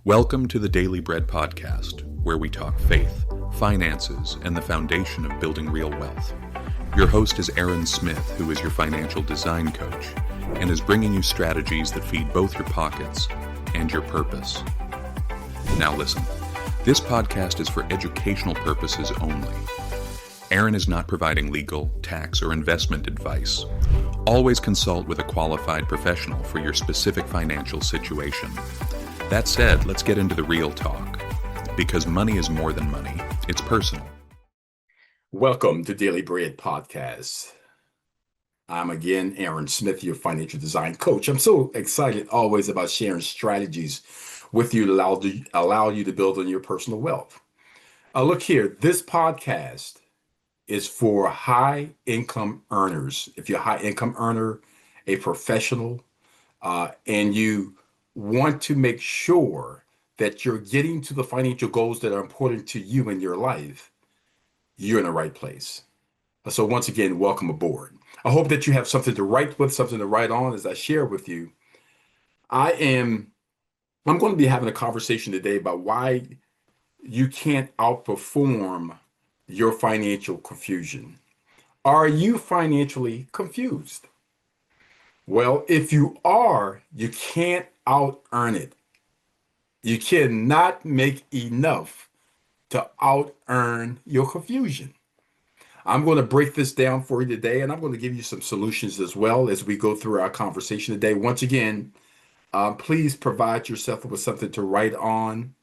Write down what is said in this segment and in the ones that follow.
Welcome to the Daily Bread Podcast, where we talk faith, finances, and the foundation of building real wealth. Your host is Aaron Smith, who is your financial design coach, and is bringing you strategies that feed both your pockets and your purpose. Now listen, this podcast is for educational purposes only. Aaron is not providing legal, tax, or investment advice. Always consult with a qualified professional for your specific financial situation. That said, let's get into the real talk, because money is more than money. It's personal. Welcome to Daily Bread Podcast. I'm again Aaron Smith, your financial design coach. I'm so excited always about sharing strategies with you to allow you to build on your personal wealth. Look here, this podcast is for high income earners. If you're a high income earner, a professional, and you want to make sure that you're getting to the financial goals that are important to you in your life, you're in the right place. So once again, welcome aboard. I hope that you have something to write with, something to write on as I share with you. I'm going to be having a conversation today about why you can't outperform your financial confusion. Are you financially confused? Well, if you are, you can't out-earn it. You cannot make enough to out-earn your confusion. I'm going to break this down for you today, and I'm going to give you some solutions as well as we go through our conversation today. Once again, please provide yourself with something to write on.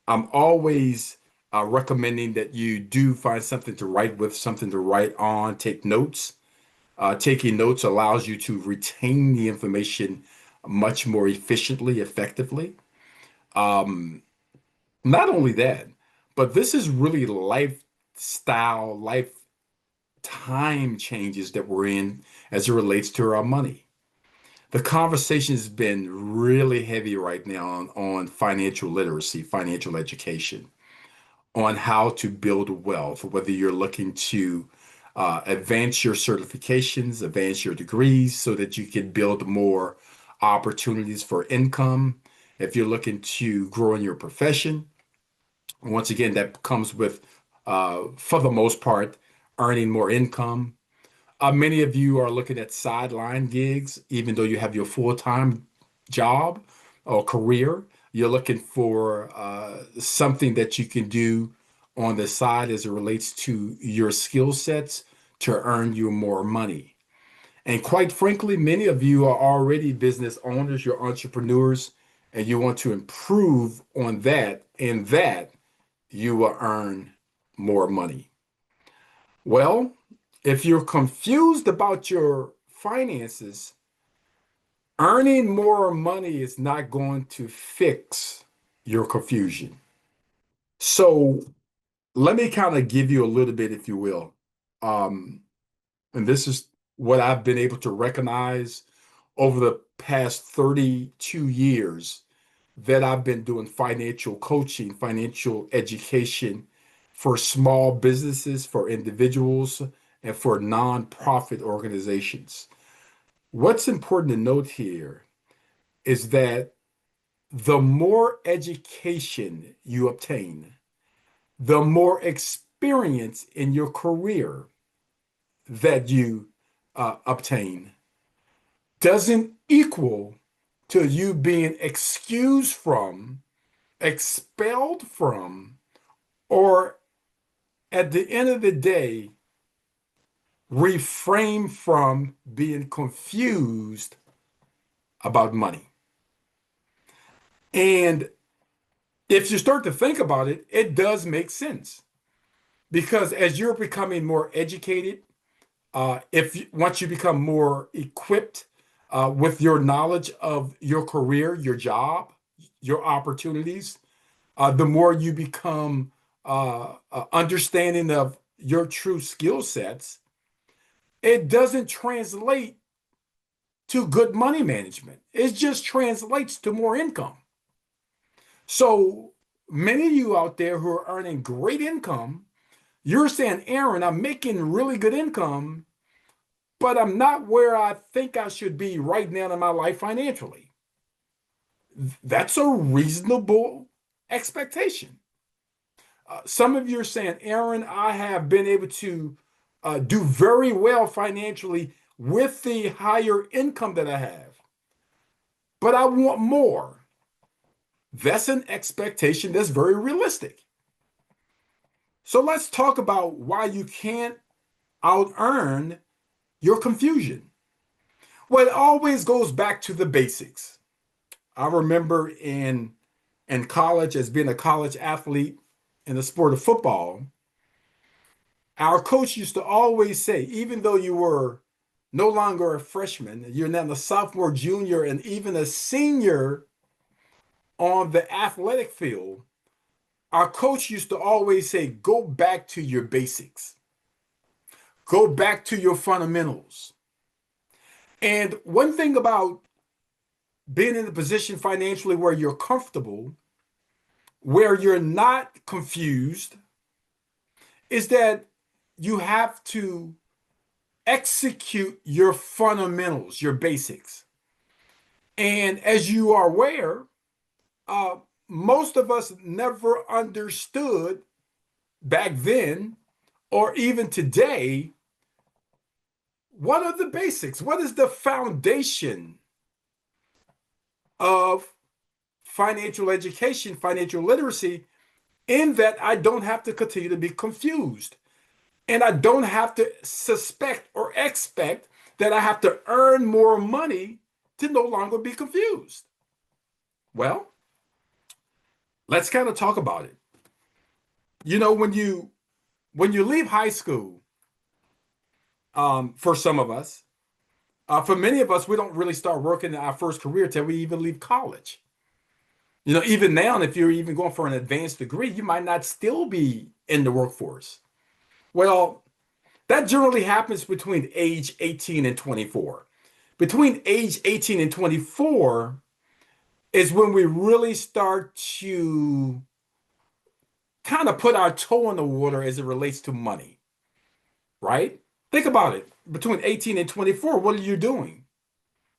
I'm always recommending that you do find something to write with, something to write on, take notes. Taking notes allows you to retain the information much more efficiently, effectively. Not only that, but this is really lifestyle, lifetime changes that we're in as it relates to our money. The conversation has been really heavy right now on financial literacy, financial education, on how to build wealth, whether you're looking to advance your certifications, advance your degrees so that you can build more opportunities for income. If you're looking to grow in your profession, once again, that comes with, for the most part, earning more income. Many of you are looking at sideline gigs, even though you have your full-time job or career. You're looking for something that you can do on the side as it relates to your skill sets to earn you more money. And quite frankly, many of you are already business owners, you're entrepreneurs, and you want to improve on that, and that you will earn more money. Well, if you're confused about your finances, earning more money is not going to fix your confusion. So let me kind of give you a little bit, if you will. And this is what I've been able to recognize over the past 32 years that I've been doing financial coaching, financial education for small businesses, for individuals, and for nonprofit organizations. What's important to note here is that the more education you obtain, the more experience in your career that you obtain doesn't equal to you being excused from, expelled from, or at the end of the day, refrain from being confused about money. And if you start to think about it, it does make sense. Because as you're becoming more educated, once you become more equipped with your knowledge of your career, your job, your opportunities, the more you become understanding of your true skill sets, it doesn't translate to good money management. It just translates to more income. So many of you out there who are earning great income, you're saying, Aaron, I'm making really good income, but I'm not where I think I should be right now in my life financially. That's a reasonable expectation. Some of you are saying, Aaron, I have been able to do very well financially with the higher income that I have, but I want more. That's an expectation that's very realistic. So let's talk about why you can't out earn your confusion. Well, it always goes back to the basics. I remember in college, as being a college athlete in the sport of football, our coach used to always say, even though you were no longer a freshman, you're now a sophomore, junior, and even a senior on the athletic field, our coach used to always say, go back to your basics, go back to your fundamentals. And one thing about being in a position financially where you're comfortable, where you're not confused, is that you have to execute your fundamentals, your basics. And as you are aware, uh, most of us never understood back then, or even today, what are the basics? What is the foundation of financial education, financial literacy, in that I don't have to continue to be confused. And I don't have to suspect or expect that I have to earn more money to no longer be confused. Well, let's kind of talk about it. You know, when you leave high school, for some of us, for many of us, we don't really start working in our first career till we even leave college. You know, even now, if you're even going for an advanced degree, you might not still be in the workforce. Well, that generally happens between age 18 and 24. Between age 18 and 24 is when we really start to kind of put our toe in the water as it relates to money, right? Think about it. Between 18 and 24, what are you doing,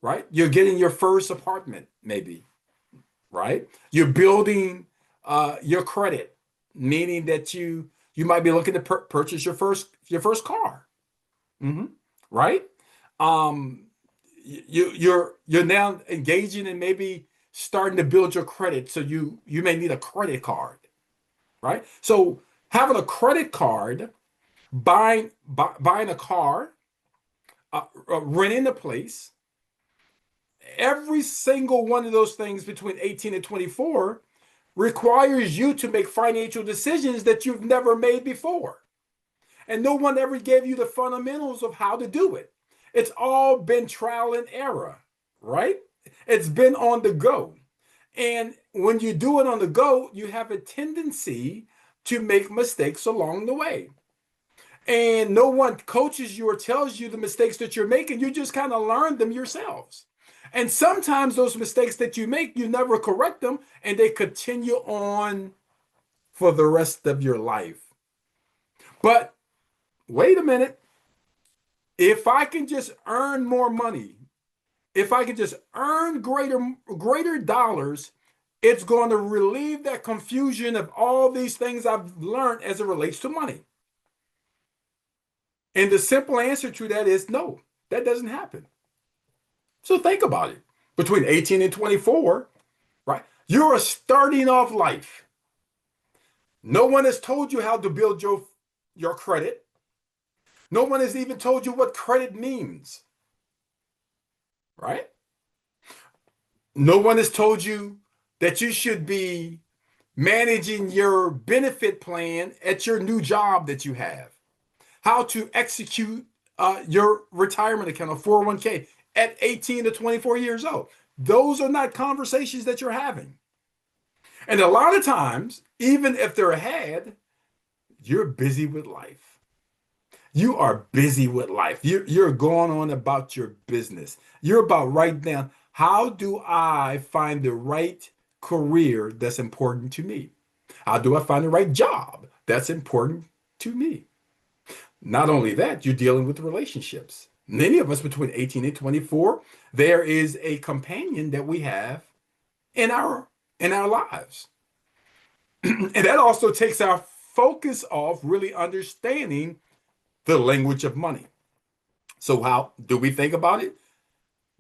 right? You're getting your first apartment, maybe, right? You're building your credit, meaning that you might be looking to purchase your first car, hmm right? Um, you're now engaging in maybe starting to build your credit, so you may need a credit card, right? So having a credit card, buying a car, renting a place, every single one of those things between 18 and 24 requires you to make financial decisions that you've never made before. And no one ever gave you the fundamentals of how to do it. It's all been trial and error, right? It's been on the go. And when you do it on the go, you have a tendency to make mistakes along the way. And no one coaches you or tells you the mistakes that you're making. You just kind of learn them yourselves. And sometimes those mistakes that you make, you never correct them, and they continue on for the rest of your life. But wait a minute. If I can just earn more money, if I can just earn greater dollars, it's going to relieve that confusion of all these things I've learned as it relates to money. And the simple answer to that is no, that doesn't happen. So think about it. Between 18 and 24, right? You're starting off life. No one has told you how to build your credit. No one has even told you what credit means, right? No one has told you that you should be managing your benefit plan at your new job that you have, how to execute your retirement account, a 401k, at 18 to 24 years old. Those are not conversations that you're having. And a lot of times, even if they're had, you're busy with life. You are busy with life. You're going on about your business. You're about right now, how do I find the right career that's important to me? How do I find the right job that's important to me? Not only that, you're dealing with relationships. Many of us between 18 and 24, there is a companion that we have in our lives. And that also takes our focus off really understanding the language of money. So how do we think about it?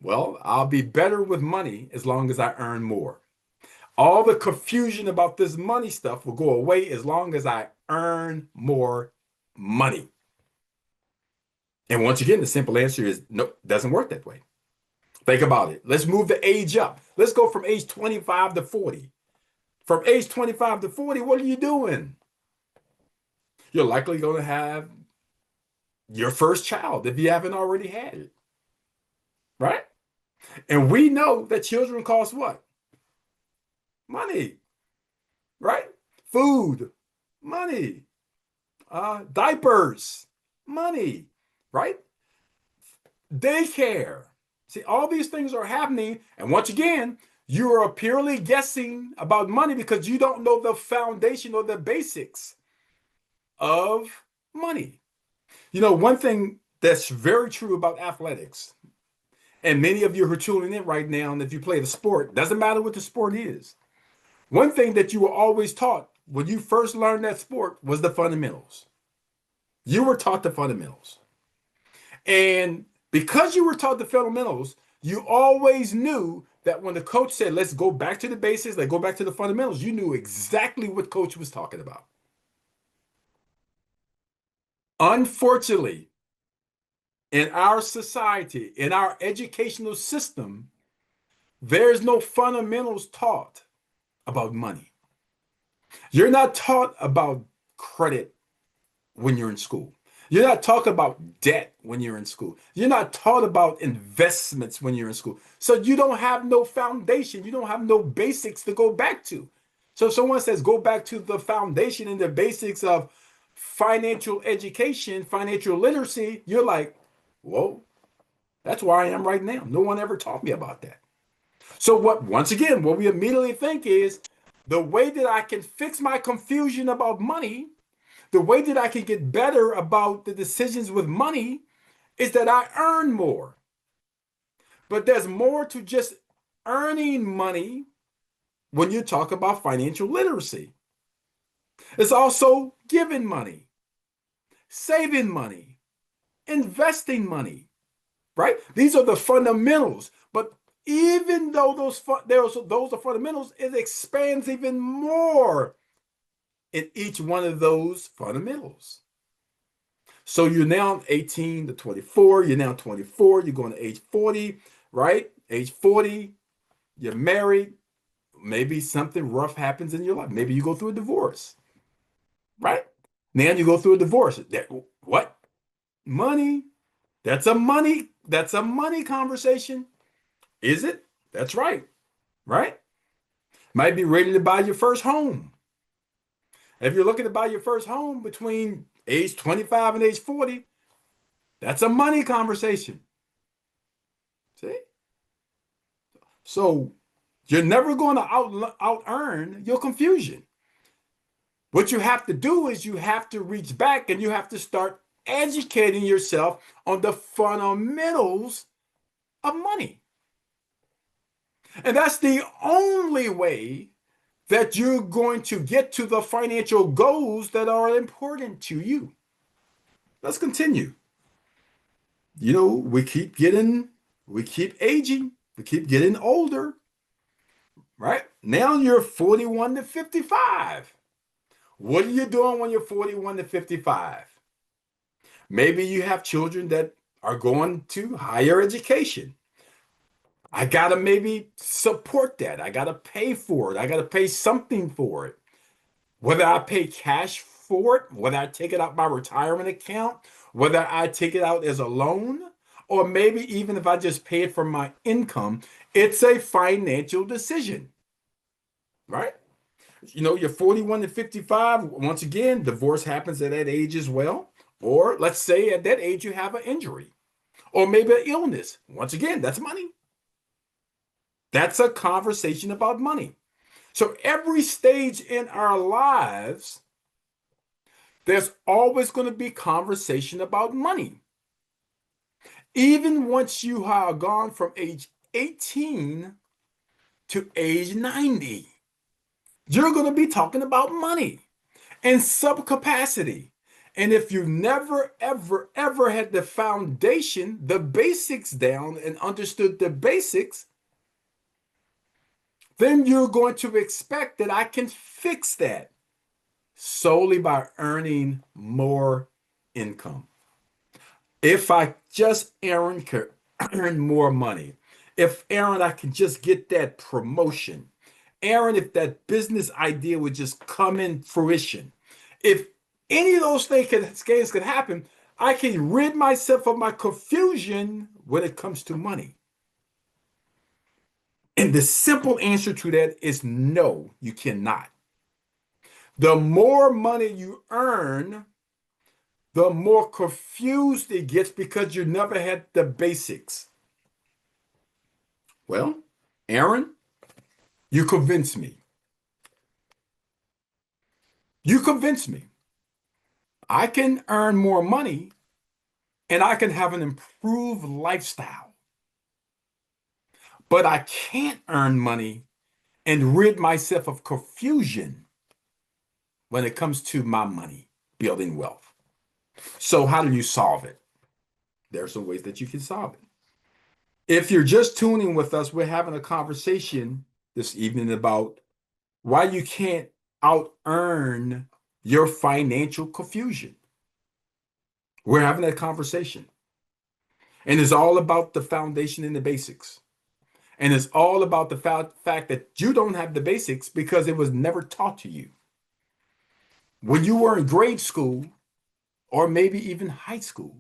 Well, I'll be better with money as long as I earn more. All the confusion about this money stuff will go away as long as I earn more money. And once again, the simple answer is no, it doesn't work that way. Think about it. Let's move the age up. Let's go from age 25 to 40. From age 25 to 40, what are you doing? You're likely going to have your first child if you haven't already had it, right? And we know that children cost what? Money, right? Food, money, diapers, money, right? Daycare. See, all these things are happening. And once again, you are purely guessing about money because you don't know the foundation or the basics of money. You know, one thing that's very true about athletics, and many of you who are tuning in right now, and if you play the sport, doesn't matter what the sport is. One thing that you were always taught when you first learned that sport was the fundamentals. You were taught the fundamentals. And because you were taught the fundamentals, you always knew that when the coach said, let's go back to the basics, let's go back to the fundamentals, you knew exactly what coach was talking about. Unfortunately, in our society, in our educational system, there's no fundamentals taught about money. You're not taught about credit when you're in school. You're not talking about debt when you're in school. You're not taught about investments when you're in school. So you don't have no foundation. You don't have no basics to go back to. So if someone says go back to the foundation and the basics of financial education, financial literacy, you're like, whoa, that's where I am right now. No one ever taught me about that. So once again, what we immediately think is the way that I can fix my confusion about money, the way that I can get better about the decisions with money is that I earn more. But there's more to just earning money when you talk about financial literacy. It's also giving money, saving money, investing money, right? These are the fundamentals. But even though those are fundamentals, it expands even more in each one of those fundamentals. So you're now 18 to 24, you're now 24, you're going to age 40, right? Age 40, you're married, maybe something rough happens in your life. Maybe you go through a divorce, right? Now you go through a divorce. What? Money. That's a money conversation. Is it? That's right. Right? Might be ready to buy your first home. If you're looking to buy your first home between age 25 and age 40, that's a money conversation. See? So you're never going to out earn your confusion. What you have to do is you have to reach back and you have to start educating yourself on the fundamentals of money. And that's the only way that you're going to get to the financial goals that are important to you. Let's continue. You know, we keep aging, we keep getting older, right? Now you're 41 to 55. What are you doing when you're 41 to 55? Maybe you have children that are going to higher education. I got to maybe support that. I got to pay for it. I got to pay something for it. Whether I pay cash for it, whether I take it out my retirement account, whether I take it out as a loan, or maybe even if I just pay it from my income, it's a financial decision, right? You know, you're 41 to 55. Once again, divorce happens at that age as well. Or let's say at that age, you have an injury or maybe an illness. Once again, that's money. That's a conversation about money. So every stage in our lives, there's always going to be conversation about money. Even once you have gone from age 18 to age 90. You're going to be talking about money and subcapacity. And if you never, ever, ever had the foundation, the basics down and understood the basics, then you're going to expect that I can fix that solely by earning more income. If I just, Aaron, could earn more money, if Aaron, I can just get that promotion, Aaron, if that business idea would just come in fruition, if any of those things could happen, I can rid myself of my confusion when it comes to money. And the simple answer to that is no, you cannot. The more money you earn, the more confused it gets because you never had the basics. Well, Aaron, you convinced me. You convinced me. I can earn more money and I can have an improved lifestyle. But I can't earn money and rid myself of confusion when it comes to my money, building wealth. So how do you solve it? There are some ways that you can solve it. If you're just tuning with us, we're having a conversation this evening about why you can't out earn your financial confusion. We're having that conversation. And it's all about the foundation and the basics. And it's all about the fact that you don't have the basics because it was never taught to you. When you were in grade school, or maybe even high school,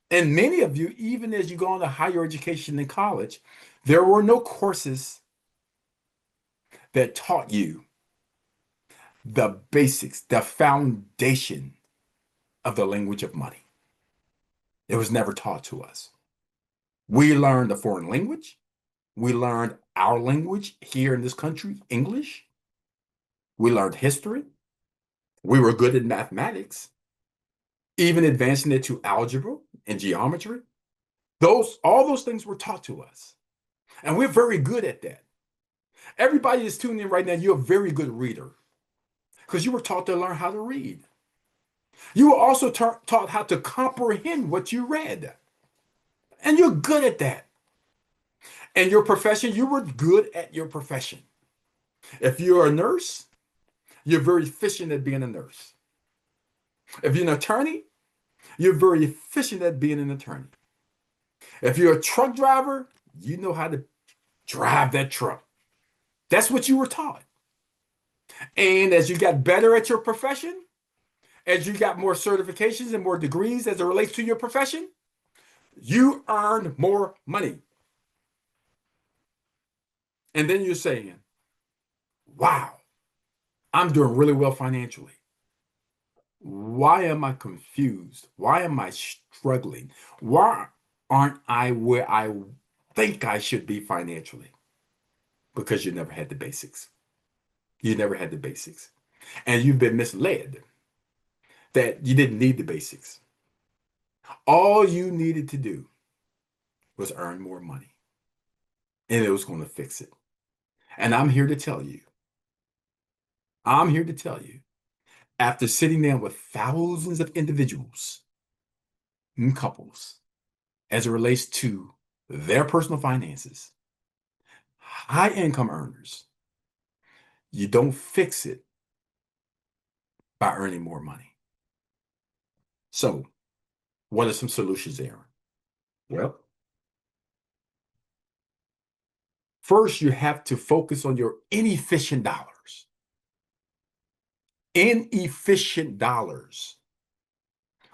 and many of you, even as you go on to higher education in college, there were no courses that taught you the basics, the foundation of the language of money. It was never taught to us. We learned a foreign language. We learned our language here in this country, English. We learned history. We were good at mathematics, even advancing it to algebra and geometry. All those things were taught to us. And we're very good at that. Everybody that's tuning in right now, you're a very good reader because you were taught to learn how to read. You were also taught how to comprehend what you read. And you're good at that. And your profession, you were good at your profession. If you're a nurse, you're very efficient at being a nurse. If you're an attorney, you're very efficient at being an attorney. If you're a truck driver, you know how to drive that truck. That's what you were taught. And as you got better at your profession, as you got more certifications and more degrees as it relates to your profession, you earned more money. And then you're saying, wow, I'm doing really well financially. Why am I confused? Why am I struggling? Why aren't I where I think I should be financially? Because you never had the basics. You never had the basics. And you've been misled that you didn't need the basics. All you needed to do was earn more money. And it was going to fix it. And I'm here to tell you, after sitting down with thousands of individuals and couples as it relates to their personal finances, high income earners, you don't fix it by earning more money. So, what are some solutions, Aaron? Well, first, you have to focus on your inefficient dollars. Inefficient dollars.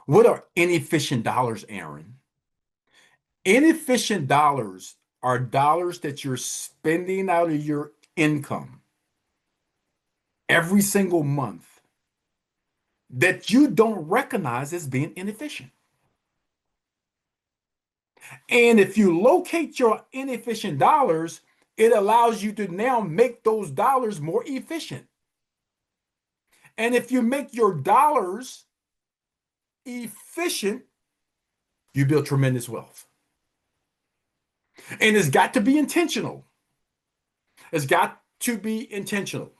What are inefficient dollars, Aaron? Inefficient dollars are dollars that you're spending out of your income every single month that you don't recognize as being inefficient. And if you locate your inefficient dollars, it allows you to now make those dollars more efficient. And if you make your dollars efficient, you build tremendous wealth. And it's got to be intentional. It's got to be intentional.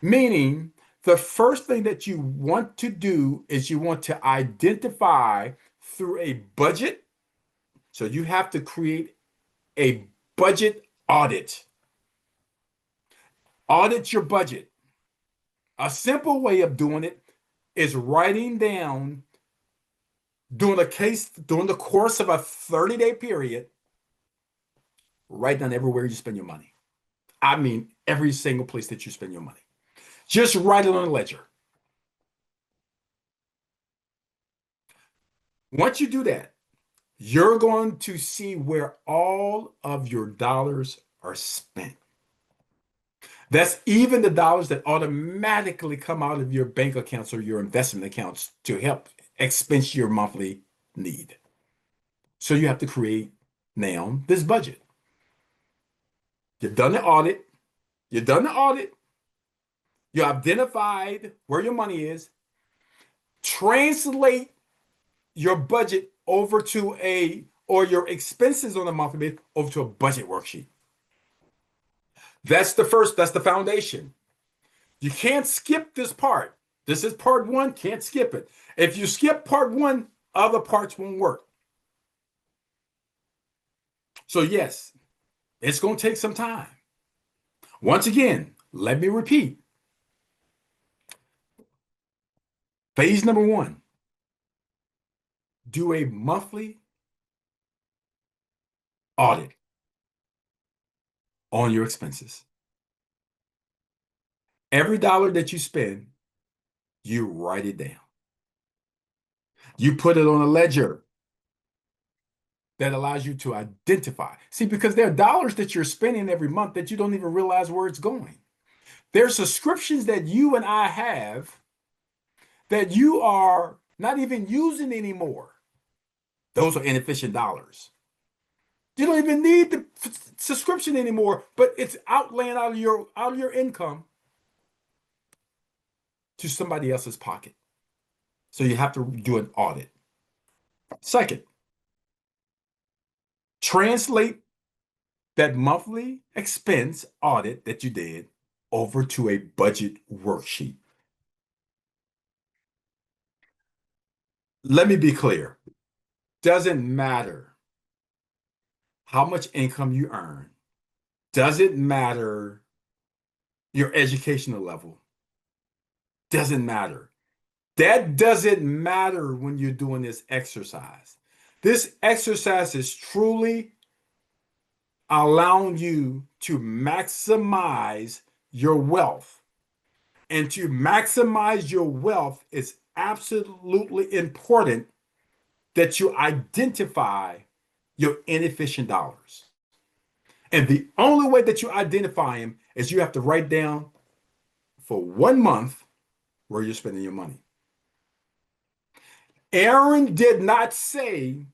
Meaning, the first thing that you want to do is you want to identify through a budget. So you have to create a budget audit. Audit your budget. A simple way of doing it is writing down during the course of a 30-day period, write down everywhere you spend your money. I mean, every single place that you spend your money. Just write it on a ledger. Once you do that, you're going to see where all of your dollars are spent. That's even the dollars that automatically come out of your bank accounts or your investment accounts to help expense your monthly need. So you have to create now this budget. You've done the audit. You've done the audit. You identified where your money is. Translate your budget over to or your expenses on a monthly basis over to a budget worksheet. That's the foundation. You can't skip this part. This is part one, can't skip it. If you skip part one, other parts won't work. So yes, it's going to take some time. Once again, let me repeat. Phase number one, do a monthly audit on your expenses. Every dollar that you spend, you write it down. You put it on a ledger that allows you to identify. See, because there are dollars that you're spending every month that you don't even realize where it's going. There are subscriptions that you and I have that you are not even using anymore. Those are inefficient dollars. You don't even need the subscription anymore, but it's outlaying out of your income to somebody else's pocket. So you have to do an audit. Second, translate that monthly expense audit that you did over to a budget worksheet. Let me be clear. Doesn't matter how much income you earn. Doesn't matter your educational level. Doesn't matter. That doesn't matter when you're doing this exercise. This exercise is truly allowing you to maximize your wealth. And to maximize your wealth, it's absolutely important that you identify your inefficient dollars. And the only way that you identify them is you have to write down for 1 month where you're spending your money. Aaron did not say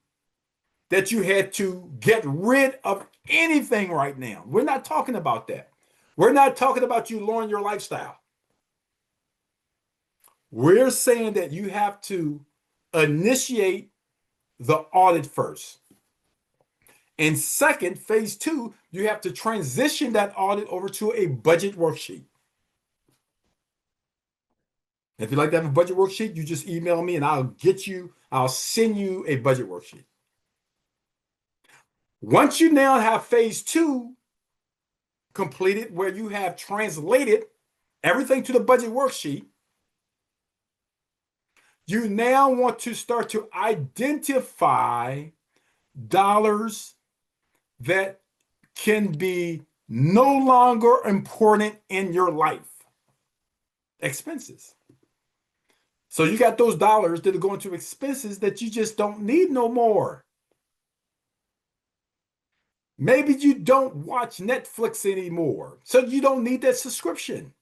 that you had to get rid of anything right now. We're not talking about that. We're not talking about you lowering your lifestyle. We're saying that you have to initiate the audit first. And second, phase two, you have to transition that audit over to a budget worksheet. If you'd like to have a budget worksheet, you just email me and I'll send you a budget worksheet. Once you now have phase two completed, where you have translated everything to the budget worksheet, you now want to start to identify dollars that can be no longer important in your life. Expenses. So you got those dollars that are going to expenses that you just don't need no more. Maybe you don't watch Netflix anymore, so you don't need that subscription.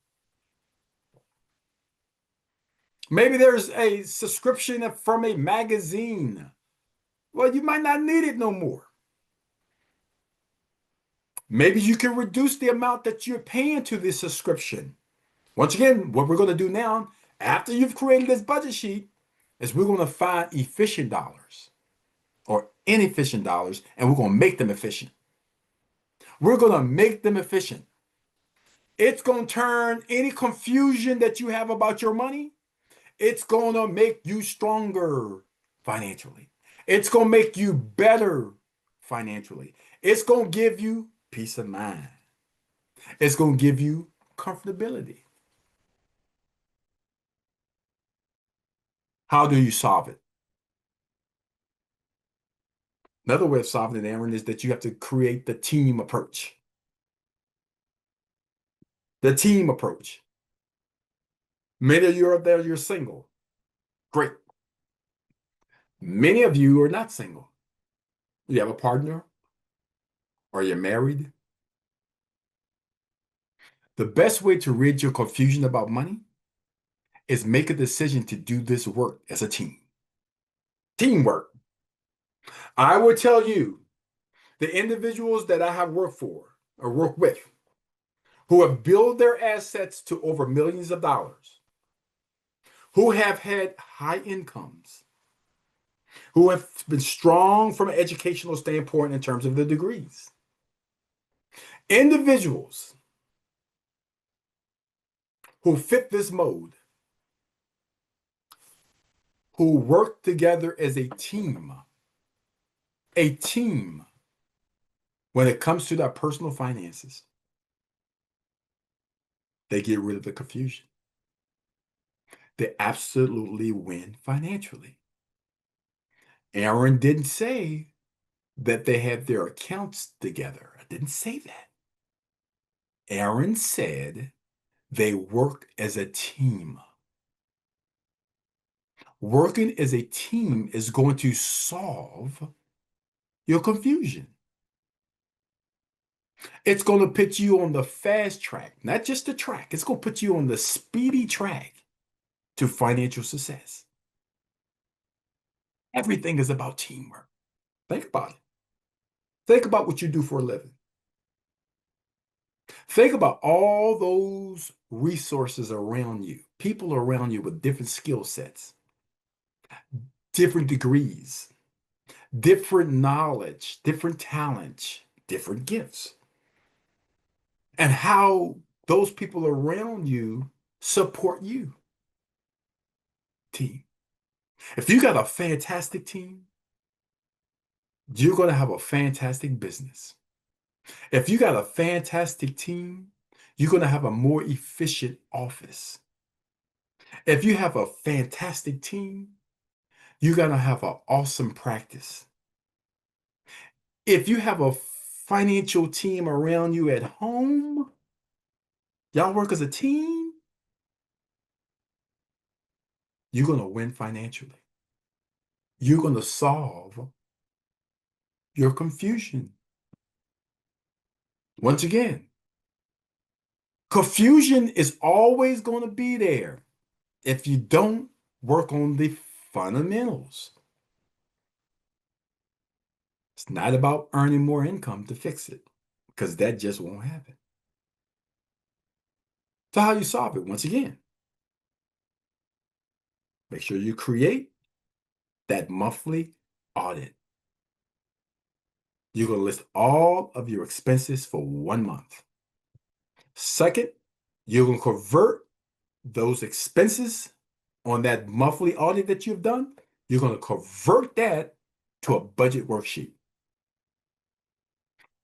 Maybe there's a subscription from a magazine. Well, you might not need it no more. Maybe you can reduce the amount that you're paying to this subscription. Once again, what we're going to do now, after you've created this budget sheet, is we're going to find efficient dollars or inefficient dollars, and we're going to make them efficient. We're going to make them efficient. It's going to turn any confusion that you have about your money, it's going to make you stronger financially. It's going to make you better financially. It's going to give you peace of mind. It's going to give you comfortability. How do you solve it? Another way of solving it, Aaron, is that you have to create the team approach. The team approach. Many of you are there, you're single. Great. Many of you are not single. You have a partner or you're married. The best way to rid your confusion about money is make a decision to do this work as a team. Teamwork. I will tell you, the individuals that I have worked for or worked with who have built their assets to over millions of dollars, who have had high incomes, who have been strong from an educational standpoint in terms of the degrees. Individuals who fit this mode, who work together as a team when it comes to their personal finances, they get rid of the confusion. They absolutely win financially. Aaron didn't say that they had their accounts together. I didn't say that. Aaron said they work as a team. Working as a team is going to solve your confusion. It's going to put you on the fast track, not just the track. It's going to put you on the speedy track to financial success. Everything is about teamwork. Think about it. Think about what you do for a living. Think about all those resources around you, people around you with different skill sets, different degrees, different knowledge, different talents, different gifts, and how those people around you support you. Team. If you got a fantastic team, you're going to have a fantastic business. If you got a fantastic team, you're going to have a more efficient office. If you have a fantastic team, you're going to have an awesome practice. If you have a financial team around you at home, y'all work as a team, you're going to win financially. You're going to solve your confusion. Once again, confusion is always going to be there if you don't work on the fundamentals. It's not about earning more income to fix it, because that just won't happen. So how you solve it? Once again, make sure you create that monthly audit. You're going to list all of your expenses for 1 month. Second, you're going to convert those expenses on that monthly audit that you've done. You're going to convert that to a budget worksheet.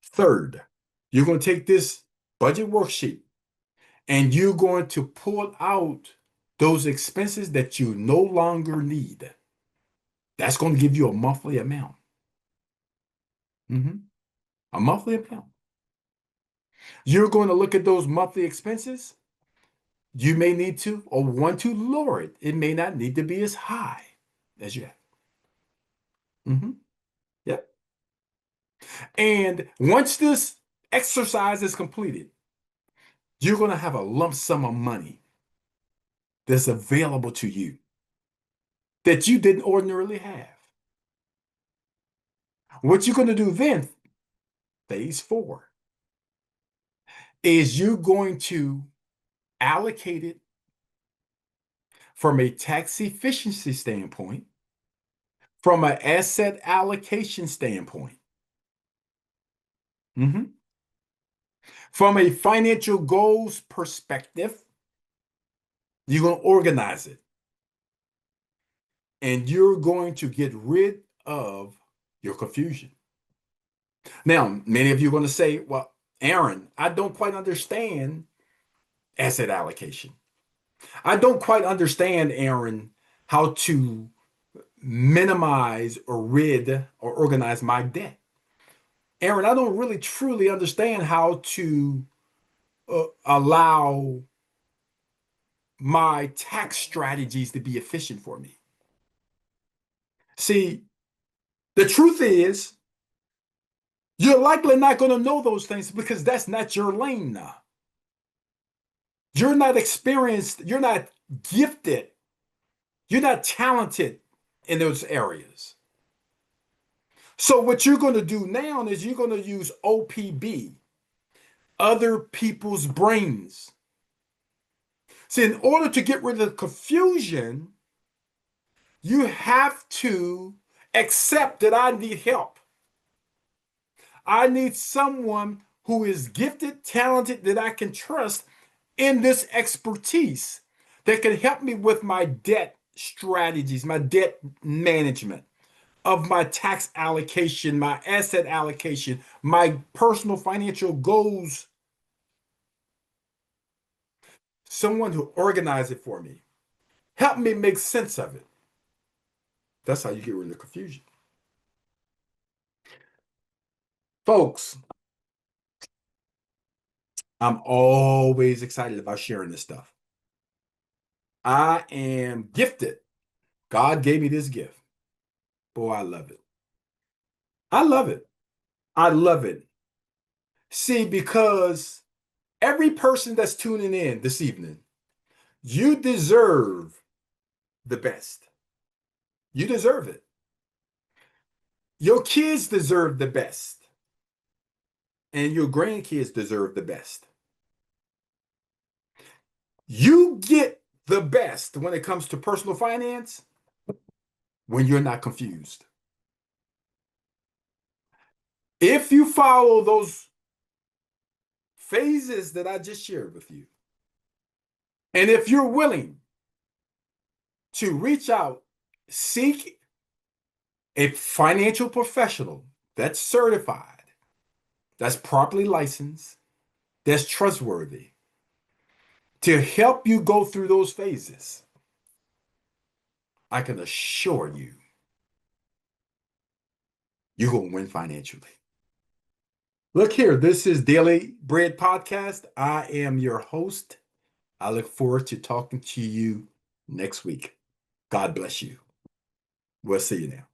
Third, you're going to take this budget worksheet and you're going to pull out those expenses that you no longer need. That's going to give you a monthly amount. A monthly amount. You're going to look at those monthly expenses. You may need to or want to lower it. It may not need to be as high as you have. Yep. And once this exercise is completed, you're going to have a lump sum of money that's available to you that you didn't ordinarily have. What you're going to do then, phase 4, is you're going to allocate it from a tax efficiency standpoint, from an asset allocation standpoint, From a financial goals perspective, you're going to organize it. And you're going to get rid of your confusion. Now, many of you are going to say, well, Aaron, I don't quite understand asset allocation. I don't quite understand, Aaron, how to minimize or rid or organize my debt. Aaron, I don't really truly understand how to allow my tax strategies to be efficient for me. See, the truth is, you're likely not going to know those things because that's not your lane now. You're not experienced, you're not gifted, you're not talented in those areas. So what you're going to do now is you're going to use OPB, other people's brains. See, in order to get rid of the confusion, you have to accept that I need help. I need someone who is gifted, talented, that I can trust in this expertise that can help me with my debt strategies, my debt management, of my tax allocation, my asset allocation, my personal financial goals. Someone who organize it for me. Help me make sense of it. That's how you get rid of the confusion. Folks, I'm always excited about sharing this stuff. I am gifted. God gave me this gift. Boy, I love it. I love it. I love it. See, because every person that's tuning in this evening, you deserve the best. You deserve it. Your kids deserve the best. And your grandkids deserve the best. You get the best when it comes to personal finance when you're not confused. If you follow those phases that I just shared with you, and if you're willing to reach out, seek a financial professional that's certified, that's properly licensed, that's trustworthy, to help you go through those phases, I can assure you, you're going to win financially. Look here, this is Daily Bread Podcast. I am your host. I look forward to talking to you next week. God bless you. We'll see you now.